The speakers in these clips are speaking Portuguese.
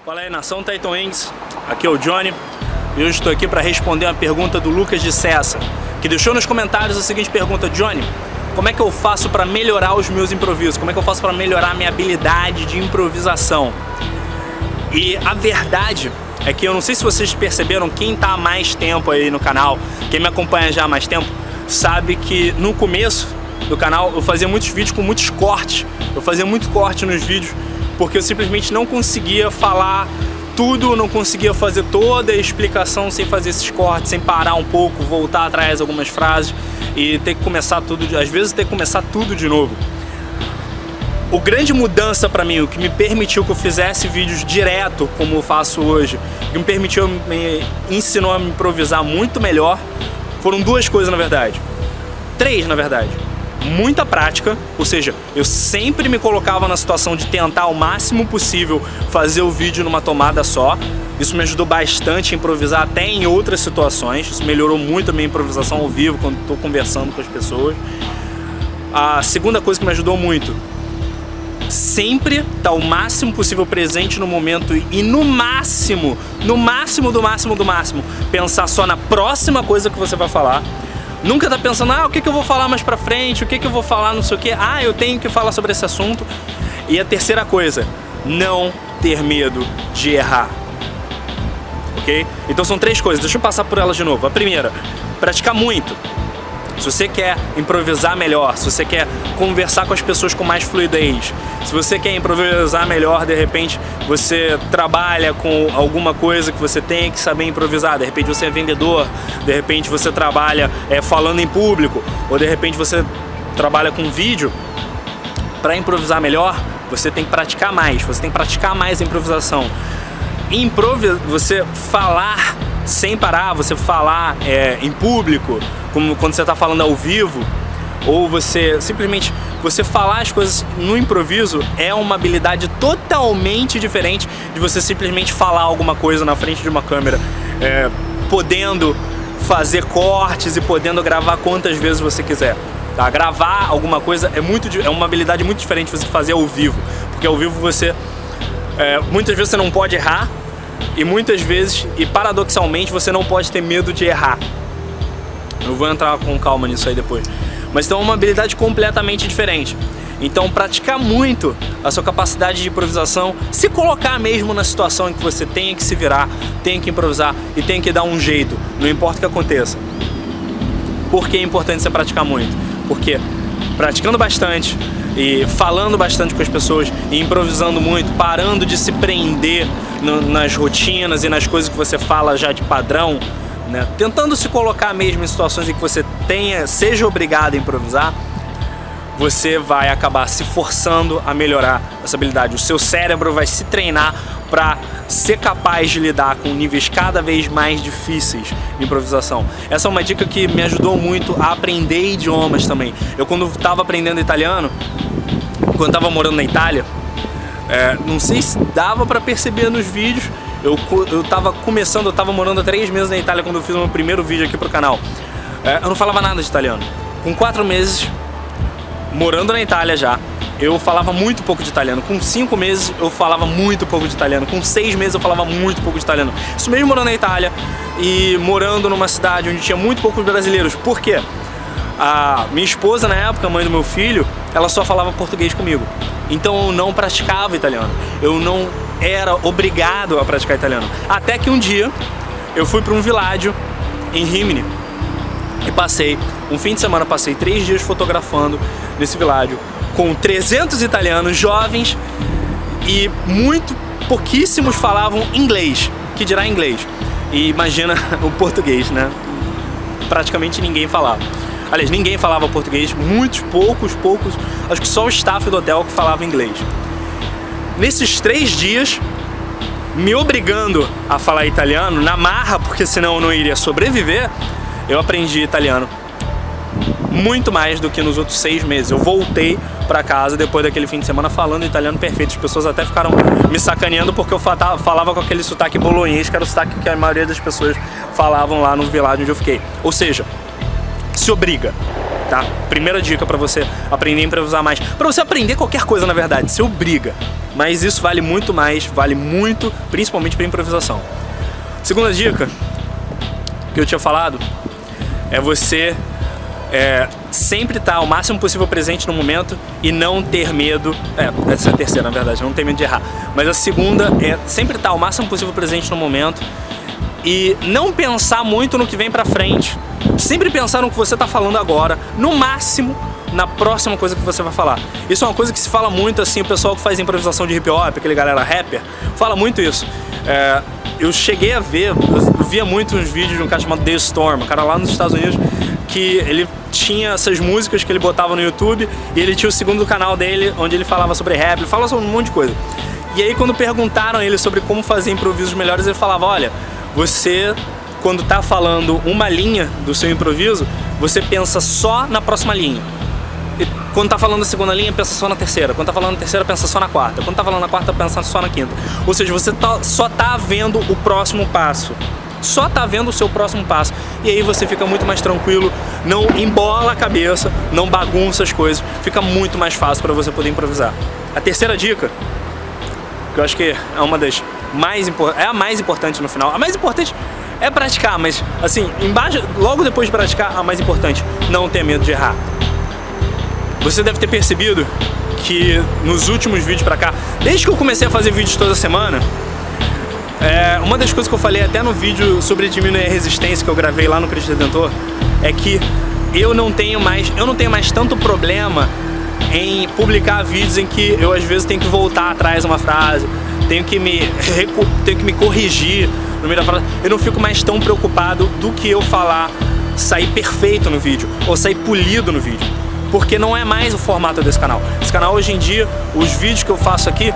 Fala aí, nação Titan Wings, aqui é o Johnny e hoje estou aqui para responder uma pergunta do Lucas de Cessa, que deixou nos comentários a seguinte pergunta: Johnny, como é que eu faço para melhorar os meus improvisos? Como é que eu faço para melhorar a minha habilidade de improvisação? E a verdade é que eu não sei se vocês perceberam, quem está há mais tempo aí no canal, quem me acompanha já há mais tempo, sabe que no começo do canal eu fazia muitos vídeos com muitos cortes, eu fazia muito corte nos vídeos, porque eu simplesmente não conseguia falar tudo, não conseguia fazer toda a explicação sem fazer esses cortes, sem parar um pouco, voltar atrás algumas frases e ter que começar tudo, às vezes ter que começar tudo de novo. O grande mudança para mim, o que me permitiu que eu fizesse vídeos direto como eu faço hoje, o que me permitiu, me ensinou a me improvisar muito melhor, foram duas coisas na verdade, três na verdade. Muita prática, ou seja, eu sempre me colocava na situação de tentar ao máximo possível fazer o vídeo numa tomada só. Isso me ajudou bastante a improvisar até em outras situações. Isso melhorou muito a minha improvisação ao vivo quando estou conversando com as pessoas. A segunda coisa que me ajudou muito, sempre estar o máximo possível presente no momento e no máximo, pensar só na próxima coisa que você vai falar. Nunca tá pensando, o que eu vou falar mais pra frente, o que eu vou falar não sei o que, eu tenho que falar sobre esse assunto. E a terceira coisa, não ter medo de errar, ok? Então são três coisas, deixa eu passar por elas de novo. A primeira, praticar muito. Se você quer improvisar melhor, se você quer conversar com as pessoas com mais fluidez, se você quer improvisar melhor, de repente você trabalha com alguma coisa que você tem que saber improvisar, de repente você é vendedor, de repente você trabalha falando em público, ou de repente você trabalha com vídeo, para improvisar melhor, você tem que praticar mais, você tem que praticar mais a improvisação. Você falar sem parar, você falar em público, como quando você está falando ao vivo, ou você simplesmente falar as coisas no improviso, é uma habilidade totalmente diferente de você simplesmente falar alguma coisa na frente de uma câmera, podendo fazer cortes e podendo gravar quantas vezes você quiser. Tá? Gravar alguma coisa é uma habilidade muito diferente de você fazer ao vivo, porque ao vivo muitas vezes você não pode errar, e muitas vezes, e paradoxalmente, você não pode ter medo de errar. Eu vou entrar com calma nisso aí depois. Mas então é uma habilidade completamente diferente. Então praticar muito a sua capacidade de improvisação, se colocar mesmo na situação em que você tenha que se virar, tenha que improvisar e tenha que dar um jeito, não importa o que aconteça. Por que é importante você praticar muito? Porque praticando bastante e falando bastante com as pessoas e improvisando muito, parando de se prender nas rotinas e nas coisas que você fala já de padrão, né? Tentando se colocar mesmo em situações em que você seja obrigado a improvisar, você vai acabar se forçando a melhorar essa habilidade. O seu cérebro vai se treinar para ser capaz de lidar com níveis cada vez mais difíceis de improvisação. Essa é uma dica que me ajudou muito a aprender idiomas também. Eu, quando estava aprendendo italiano, quando estava morando na Itália, não sei se dava para perceber nos vídeos, eu estava morando há 3 meses na Itália quando eu fiz o meu primeiro vídeo aqui pro canal. Eu não falava nada de italiano. Com 4 meses, morando na Itália já, eu falava muito pouco de italiano. Com 5 meses eu falava muito pouco de italiano. Com 6 meses eu falava muito pouco de italiano. Isso mesmo morando na Itália e morando numa cidade onde tinha muito poucos brasileiros. Por quê? A minha esposa na época, mãe do meu filho, ela só falava português comigo. Então eu não praticava italiano. Eu não era obrigado a praticar italiano. Até que um dia eu fui para um vilaggio em Rimini e passei um fim de semana, passei 3 dias fotografando nesse vilaggio com 300 italianos jovens e pouquíssimos falavam inglês, que dirá inglês. E imagina o português, né? Praticamente ninguém falava. Aliás, ninguém falava português, poucos, acho que só o staff do hotel que falava inglês. Nesses 3 dias, me obrigando a falar italiano, na marra, porque senão eu não iria sobreviver, eu aprendi italiano muito mais do que nos outros 6 meses. Eu voltei pra casa depois daquele fim de semana falando italiano perfeito. As pessoas até ficaram me sacaneando porque eu falava com aquele sotaque bolonhês, que era o sotaque que a maioria das pessoas falavam lá no vilaggio onde eu fiquei. Ou seja, se obriga. tá? Primeira dica pra você aprender a improvisar mais. Pra você aprender qualquer coisa, na verdade, se obriga. Mas isso vale muito mais, vale muito, principalmente pra improvisação. Segunda dica que eu tinha falado é você sempre estar o máximo possível presente no momento e não ter medo. Essa é a terceira, na verdade, não ter medo de errar. Mas a segunda é sempre estar o máximo possível presente no momento e não pensar muito no que vem pra frente. Sempre pensar no que você tá falando agora, no máximo na próxima coisa que você vai falar. Isso é uma coisa que se fala muito, assim, o pessoal que faz improvisação de hip hop, aquele galera rapper, fala muito isso. Eu cheguei a ver, eu via muito uns vídeos de um cara chamado The Storm, um cara lá nos Estados Unidos, que ele tinha essas músicas que ele botava no YouTube e ele tinha o segundo canal dele, onde ele falava sobre rap, ele fala sobre um monte de coisa. E aí quando perguntaram a ele sobre como fazer improvisos melhores, ele falava, olha, você, quando tá falando uma linha do seu improviso, você pensa só na próxima linha. E quando tá falando a segunda linha, pensa só na terceira. Quando tá falando a terceira, pensa só na quarta. Quando tá falando na quarta, pensa só na quinta. Ou seja, você só tá vendo o próximo passo. Só tá vendo o seu próximo passo. E aí você fica muito mais tranquilo, não embola a cabeça, não bagunça as coisas. Fica muito mais fácil para você poder improvisar. A terceira dica, que eu acho que é uma das mais importantes, é a mais importante no final. A mais importante é praticar, mas assim, embaixo, logo depois de praticar, a mais importante, não ter medo de errar. Você deve ter percebido que nos últimos vídeos pra cá, desde que eu comecei a fazer vídeos toda semana, uma das coisas que eu falei até no vídeo sobre diminuir a resistência que eu gravei lá no Cristo Redentor, é que eu não tenho mais tanto problema em publicar vídeos em que eu às vezes tenho que voltar atrás uma frase, tenho que me corrigir no meio da frase. Eu não fico mais tão preocupado do que eu falar sair perfeito no vídeo ou sair polido no vídeo, porque não é mais o formato desse canal. Esse canal hoje em dia, os vídeos que eu faço aqui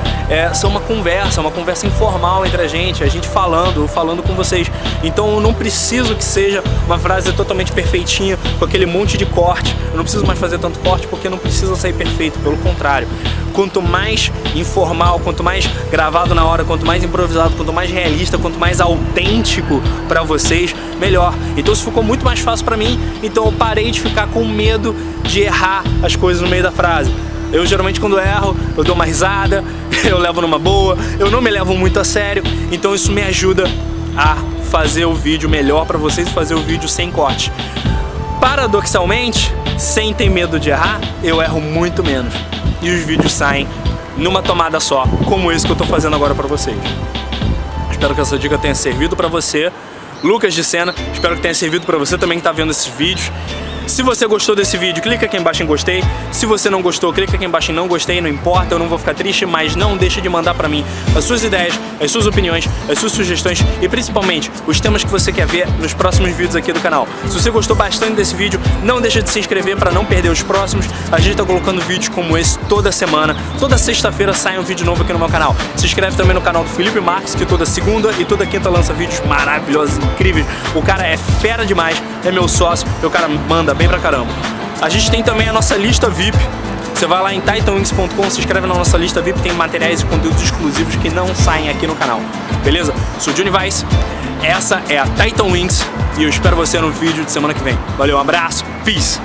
são uma conversa informal entre a gente falando com vocês. Então eu não preciso que seja uma frase totalmente perfeitinha, com aquele monte de corte. Eu não preciso mais fazer tanto corte porque não precisa sair perfeito, pelo contrário. Quanto mais informal, quanto mais gravado na hora, quanto mais improvisado, quanto mais realista, quanto mais autêntico pra vocês, melhor. Então isso ficou muito mais fácil pra mim, então eu parei de ficar com medo de errar as coisas no meio da frase. Eu geralmente quando erro, eu dou uma risada, eu levo numa boa, eu não me levo muito a sério, então isso me ajuda a fazer o vídeo melhor pra vocês e fazer o vídeo sem corte. Paradoxalmente, sem ter medo de errar, eu erro muito menos. E os vídeos saem numa tomada só, como esse que eu tô fazendo agora pra vocês. Espero que essa dica tenha servido pra você, Lucas de Sena. Espero que tenha servido pra você também que tá vendo esses vídeos. Se você gostou desse vídeo, clica aqui embaixo em gostei. Se você não gostou, clica aqui embaixo em não gostei. Não importa, eu não vou ficar triste, mas não deixa de mandar pra mim as suas ideias, as suas opiniões, as suas sugestões e principalmente os temas que você quer ver nos próximos vídeos aqui do canal. Se você gostou bastante desse vídeo, não deixa de se inscrever pra não perder os próximos. A gente tá colocando vídeos como esse toda semana. Toda sexta-feira sai um vídeo novo aqui no meu canal. Se inscreve também no canal do Felipe Marques, que toda segunda e toda quinta lança vídeos maravilhosos, incríveis. O cara é fera demais, é meu sócio e o cara manda bem pra caramba. A gente tem também a nossa lista VIP. Você vai lá em TitanWings.com, se inscreve na nossa lista VIP, tem materiais e conteúdos exclusivos que não saem aqui no canal. Beleza? Sou Johnny Weiss, essa é a Titan Wings e eu espero você no vídeo de semana que vem. Valeu, um abraço, peace!